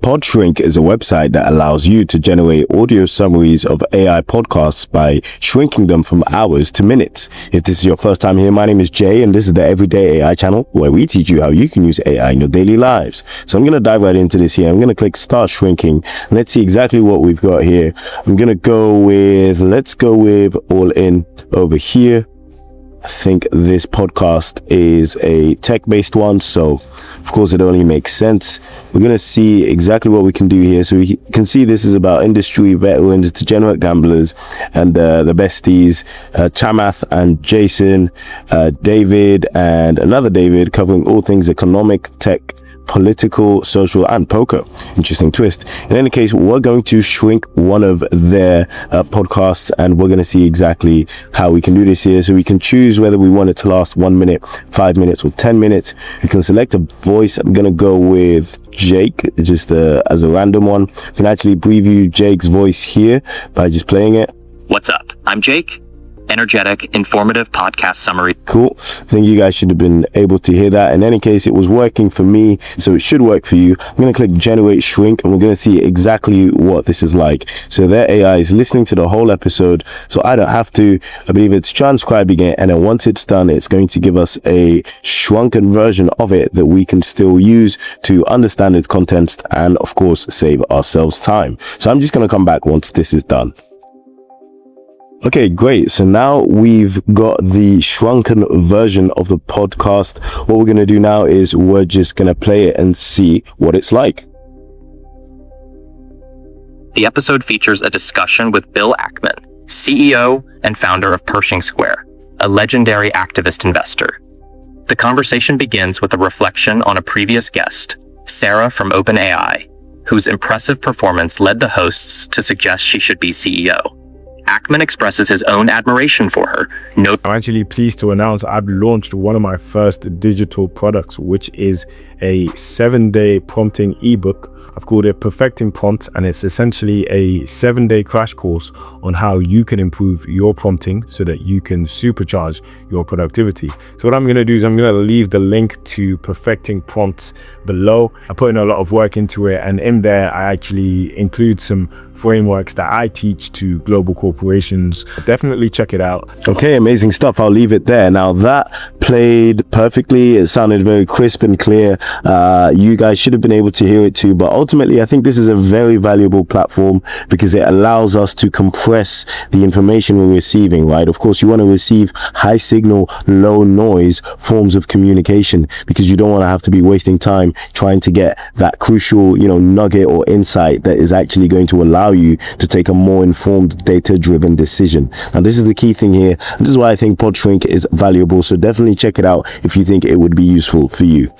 PodShrink is a website that allows you to generate audio summaries of AI podcasts by shrinking them from hours to minutes. If this is your first time here, my name is Jay, and this is the Everyday AI channel where we teach you how you can use AI in your daily lives. So I'm going to dive right into this here. I'm going to click Start Shrinking. And let's see exactly what we've got here. I'm going to go with, let's go with All In over here. I think this podcast is a tech-based one, so of course it only makes sense. We're going to see exactly what we can do here. So we can see this is about industry veterans, degenerate gamblers, and the besties, Chamath and Jason, David and another David, covering all things economic, tech, political, social, and poker. Interesting twist. In any case, we're going to shrink one of their podcasts, and we're going to see exactly how we can do this here. So we can choose whether we want it to last 1 minute, 5 minutes, or 10 minutes. We can select a voice. I'm going to go with Jake, just as a random one. You can actually preview Jake's voice here by just playing it. What's up? I'm Jake. Energetic, informative podcast summary. Cool. I think you guys should have been able to hear that. In any case, it was working for me, so it should work for you. I'm going to click Generate Shrink, and we're going to see exactly what this is like. So their AI is listening to the whole episode, so I don't have to. I believe it's transcribing it, and then once it's done, it's going to give us a shrunken version of it that we can still use to understand its contents and, of course, save ourselves time. So I'm just going to come back once this is done. Okay, great. So now we've got the shrunken version of the podcast. What we're going to do now is we're just going to play it and see what it's like. The episode features a discussion with Bill Ackman, CEO and founder of Pershing Square, a legendary activist investor. The conversation begins with a reflection on a previous guest, Sarah from OpenAI, whose impressive performance led the hosts to suggest she should be CEO. Ackman expresses his own admiration for her. I'm actually pleased to announce I've launched one of my first digital products, which is a 7-day prompting ebook. I've called it Perfecting Prompts, and it's essentially a 7-day crash course on how you can improve your prompting so that you can supercharge your productivity. So what I'm going to do is I'm going to leave the link to Perfecting Prompts below. I put in a lot of work into it, and in there I actually include some frameworks that I teach to global corporations. Definitely check it out. Okay, amazing stuff. I'll leave it there. Now that played perfectly. It sounded very crisp and clear. You guys should have been able to hear it too, but ultimately I think this is a very valuable platform because it allows us to compress the information we're receiving, right? Of course, you want to receive high signal, low noise forms of communication because you don't want to have to be wasting time trying to get that crucial, nugget or insight that is actually going to allow you to take a more informed, data-driven decision. Now, this is the key thing here. And this is why I think PodShrink is valuable. So definitely check it out if you think it would be useful for you.